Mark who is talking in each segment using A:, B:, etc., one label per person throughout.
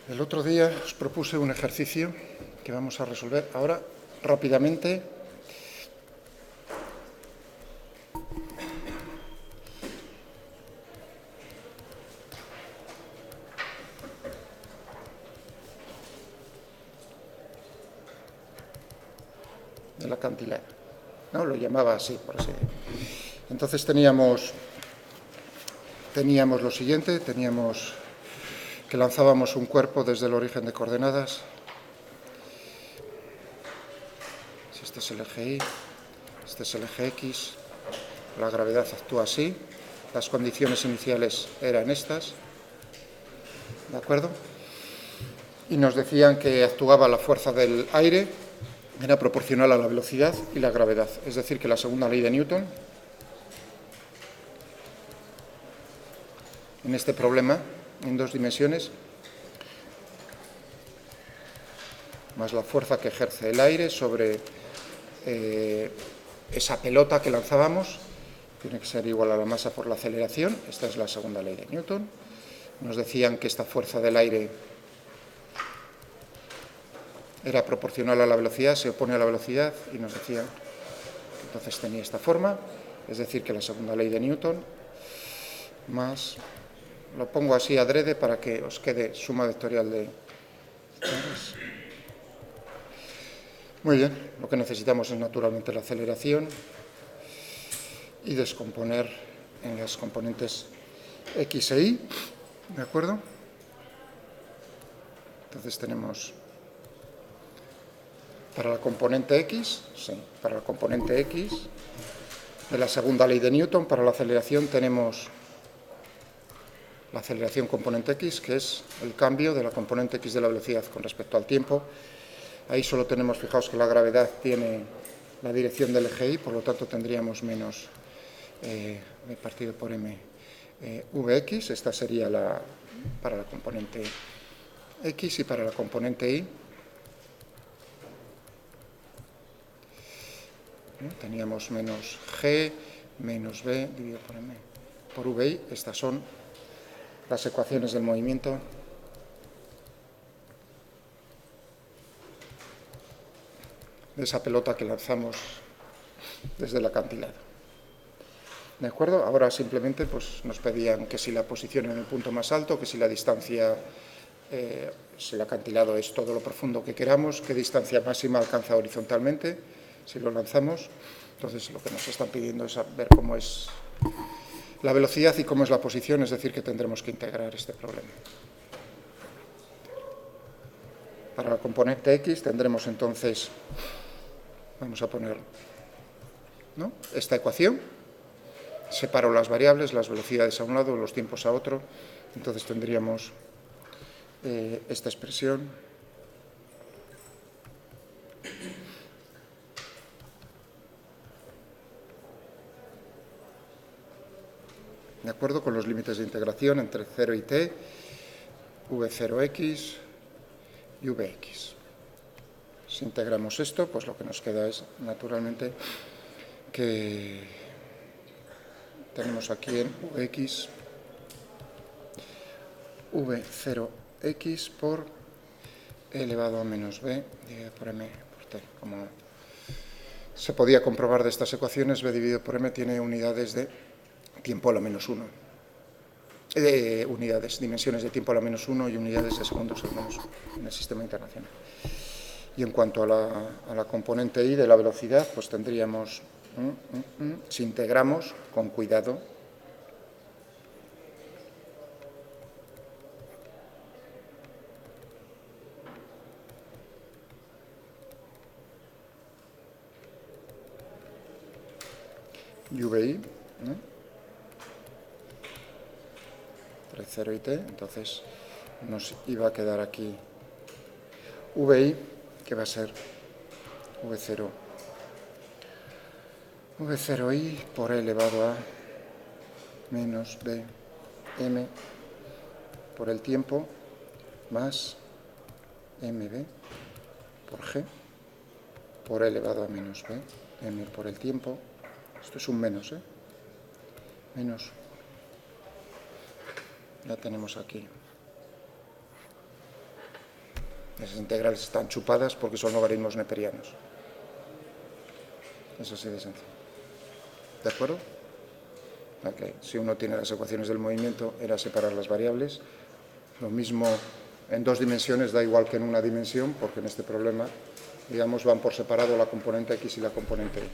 A: El otro día os propuse un ejercicio que vamos a resolver ahora rápidamente. Del acantilado, ¿no? Lo llamaba así, por así decirlo. Entonces teníamos lo siguiente, teníamos que lanzábamos un cuerpo desde el origen de coordenadas. Si este es el eje Y, este es el eje X, la gravedad actúa así, las condiciones iniciales eran estas, ¿de acuerdo? Y nos decían que actuaba la fuerza del aire, era proporcional a la velocidad y la gravedad, es decir, que la segunda ley de Newton, en este problema, en dos dimensiones, más la fuerza que ejerce el aire sobre esa pelota que lanzábamos, tiene que ser igual a la masa por la aceleración. Esta es la segunda ley de Newton. Nos decían que esta fuerza del aire era proporcional a la velocidad, se opone a la velocidad, y nos decían que entonces tenía esta forma, es decir, que la segunda ley de Newton más, lo pongo así adrede para que os quede suma vectorial de... Muy bien, lo que necesitamos es naturalmente la aceleración y descomponer en las componentes X e Y, ¿de acuerdo? Entonces tenemos para la componente X, sí, para la componente X de la segunda ley de Newton, para la aceleración tenemos la aceleración componente X, que es el cambio de la componente X de la velocidad con respecto al tiempo. Ahí solo tenemos, fijaos que la gravedad tiene la dirección del eje Y, por lo tanto tendríamos menos v partido por m vx. Esta sería para la componente X, y para la componente Y teníamos menos g menos v dividido por m por vi. Estas son las ecuaciones del movimiento de esa pelota que lanzamos desde el acantilado. ¿De acuerdo? Ahora simplemente pues, nos pedían que si la posición en el punto más alto, que si la distancia, si el acantilado es todo lo profundo que queramos, qué distancia máxima alcanza horizontalmente, si lo lanzamos. Entonces lo que nos están pidiendo es ver cómo es la velocidad y cómo es la posición, es decir, que tendremos que integrar este problema. Para la componente X tendremos entonces, vamos a poner, ¿no?, esta ecuación. Separo las variables, las velocidades a un lado, los tiempos a otro. Entonces tendríamos esta expresión. De acuerdo con los límites de integración entre 0 y t, v0x y vx. Si integramos esto, pues lo que nos queda es, naturalmente, que tenemos aquí en vx v0x por e elevado a menos b dividido por m por t. Como se podía comprobar de estas ecuaciones, b dividido por m tiene unidades de tiempo a la menos 1. Dimensiones de tiempo a la menos 1 y unidades de segundos al menos 1 en el sistema internacional. Y en cuanto a la componente Y de la velocidad, pues tendríamos, si integramos con cuidado, UVI, entre 0 y t, entonces nos iba a quedar aquí VI, que va a ser V0I por e elevado a menos b m por el tiempo más mb por g por e elevado a menos b m por el tiempo. Esto es un menos, menos, ya tenemos aquí Esas integrales están chupadas porque son logaritmos neperianos. Es así de sencillo. ¿De acuerdo? Okay. Si uno tiene las ecuaciones del movimiento, era separar las variables. Lo mismo en dos dimensiones, da igual que en una dimensión, porque en este problema, digamos, van por separado la componente X y la componente Y.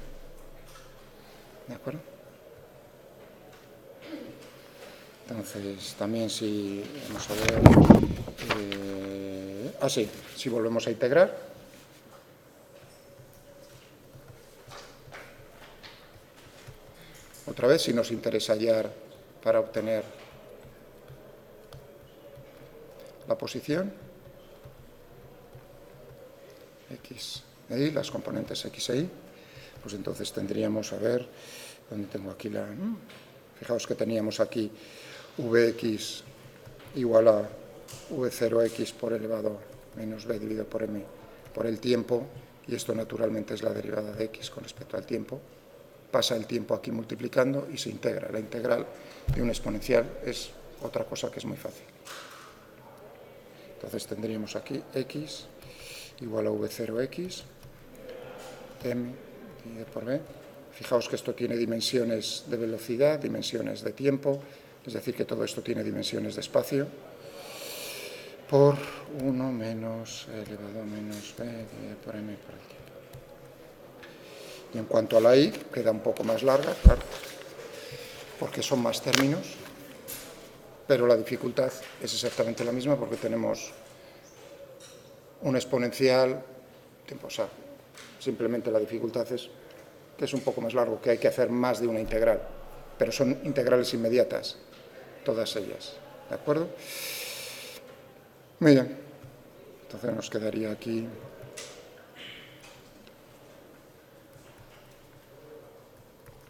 A: ¿De acuerdo? Entonces, también si, vamos a ver, sí, si volvemos a integrar, otra vez, si nos interesa hallar para obtener la posición, X e Y, las componentes X e Y, pues entonces tendríamos, a ver, ¿dónde tengo aquí la...? Fijaos que teníamos aquí Vx igual a V0x por elevado menos b dividido por m por el tiempo, y esto naturalmente es la derivada de x con respecto al tiempo. Pasa el tiempo aquí multiplicando y se integra. La integral de un exponencial es otra cosa que es muy fácil. Entonces tendríamos aquí x igual a v0x, m dividido por b. Fijaos que esto tiene dimensiones de velocidad, dimensiones de tiempo, es decir, que todo esto tiene dimensiones de espacio, por 1 menos elevado a menos b dividido por m por el tiempo. Y en cuanto a la y, queda un poco más larga, claro, porque son más términos, pero la dificultad es exactamente la misma porque tenemos un exponencial, o sea, simplemente la dificultad es que es un poco más largo, que hay que hacer más de una integral, pero son integrales inmediatas, todas ellas, ¿de acuerdo? Muy bien, entonces nos quedaría aquí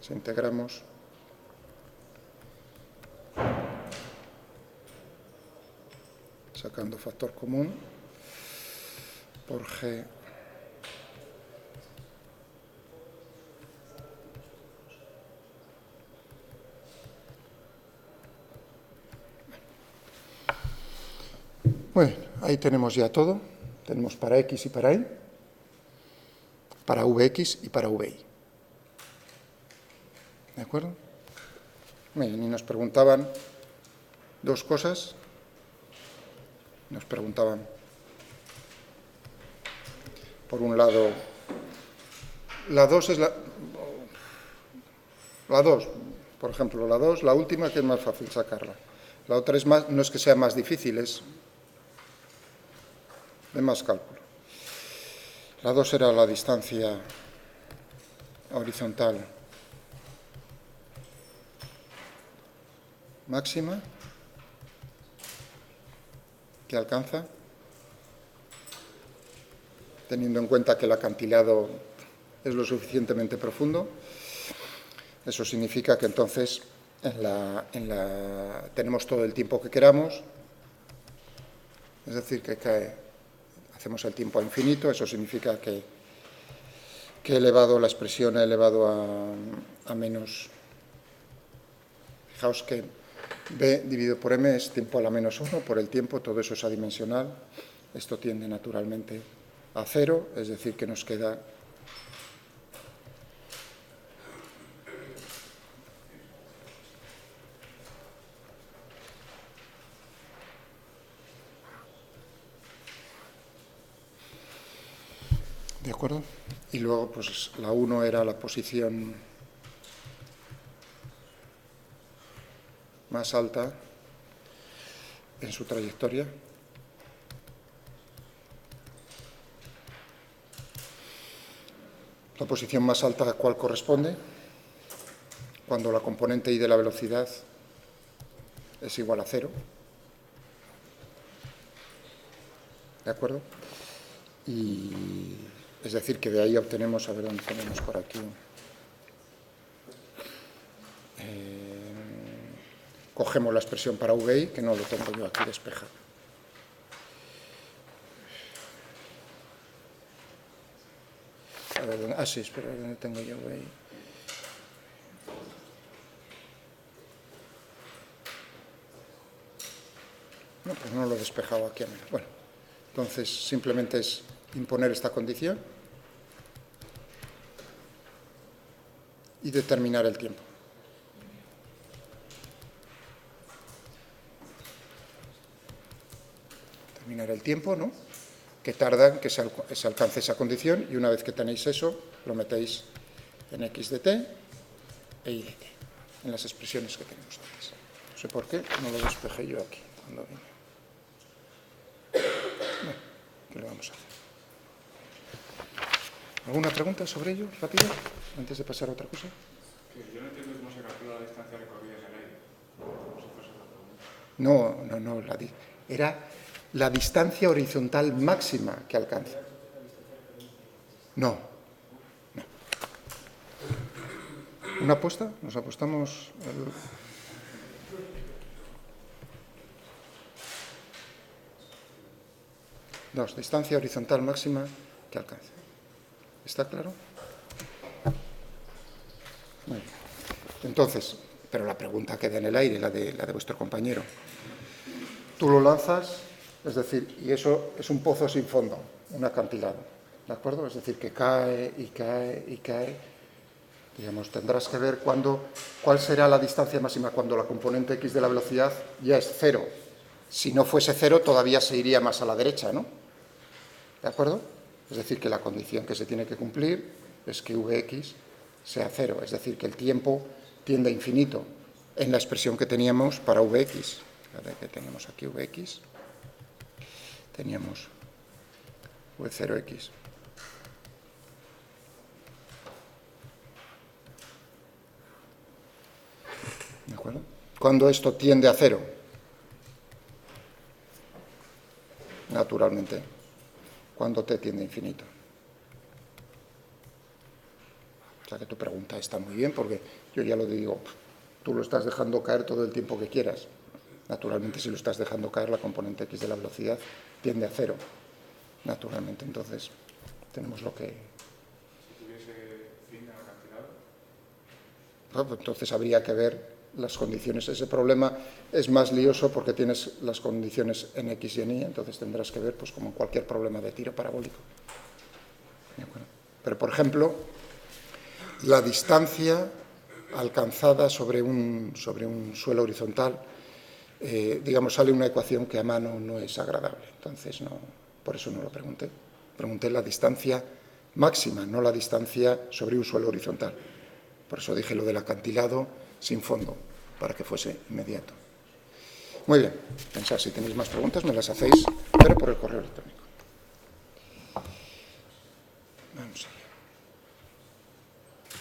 A: si integramos sacando factor común por g Bueno, ahí tenemos ya todo. Tenemos para x y para y, para vx y para vi. ¿De acuerdo? Bien, y nos preguntaban dos cosas. Nos preguntaban, por un lado, la 2 es la 2, por ejemplo, la 2, la última, que es más fácil sacarla. La otra es más, no es que sea más difícil, es de más cálculo. La 2 era la distancia horizontal máxima que alcanza, teniendo en cuenta que el acantilado es lo suficientemente profundo. Eso significa que entonces tenemos todo el tiempo que queramos, es decir, que hacemos el tiempo a infinito. Eso significa que la expresión elevado a menos, fijaos que b dividido por m es tiempo a la menos 1 por el tiempo, todo eso es adimensional. Esto tiende naturalmente a 0, es decir, que nos queda ¿de acuerdo? Y luego, pues la 1 era la posición más alta en su trayectoria. La posición más alta a cuál corresponde, cuando la componente y de la velocidad es igual a 0. ¿De acuerdo? Y es decir, que de ahí obtenemos, a ver dónde tenemos por aquí, cogemos la expresión para vi, que no lo tengo yo aquí despejado. A ver, sí, espera, ¿dónde tengo yo vi? No, pues no lo he despejado aquí a menos. Bueno, Entonces, simplemente es imponer esta condición y determinar el tiempo. Determinar el tiempo, ¿no?, que tarda en que se alcance esa condición, y una vez que tenéis eso, lo metéis en x de t e y de t, en las expresiones que tenemos antes. No sé por qué no lo despejé yo aquí cuando vine. Bueno, ¿qué le vamos a hacer? ¿Alguna pregunta sobre ello, rápido, antes de pasar a otra cosa?
B: Yo no entiendo cómo se calcula la distancia recorrida en el aire.
A: No, era la distancia horizontal máxima que alcanza. No. ¿Una apuesta? ¿Nos apostamos? Distancia horizontal máxima que alcanza. ¿Está claro? Muy bien. Entonces, pero la pregunta queda en el aire, la de vuestro compañero. Tú lo lanzas, es decir, y eso es un pozo sin fondo, un acantilado, ¿de acuerdo? Es decir, que cae y cae y cae. Digamos, tendrás que ver cuál será la distancia máxima cuando la componente x de la velocidad ya es cero. Si no fuese cero, todavía se iría más a la derecha, ¿no? ¿De acuerdo? Es decir, que la condición que se tiene que cumplir es que Vx sea cero, es decir, que el tiempo tiende a infinito en la expresión que teníamos para Vx. Que tenemos aquí Vx, teníamos V0x. ¿De acuerdo? Cuando esto tiende a cero, naturalmente, cuando t tiende a infinito. O sea que tu pregunta está muy bien, porque yo ya lo digo, tú lo estás dejando caer todo el tiempo que quieras. Naturalmente, si lo estás dejando caer, la componente x de la velocidad tiende a cero. Naturalmente, entonces, tenemos lo que...
B: Si tuviese fin al acantilado.
A: Pues entonces habría que ver las condiciones. Ese problema es más lioso porque tienes las condiciones en x y en y, entonces tendrás que ver, pues como en cualquier problema de tiro parabólico. Pero, por ejemplo, la distancia alcanzada sobre un suelo horizontal, digamos, sale una ecuación que a mano no es agradable. Entonces, por eso no lo pregunté. Pregunté la distancia máxima, no la distancia sobre un suelo horizontal. Por eso dije lo del acantilado sin fondo, para que fuese inmediato. Muy bien. Pensad, si tenéis más preguntas, me las hacéis, pero por el correo electrónico. Vamos a ver.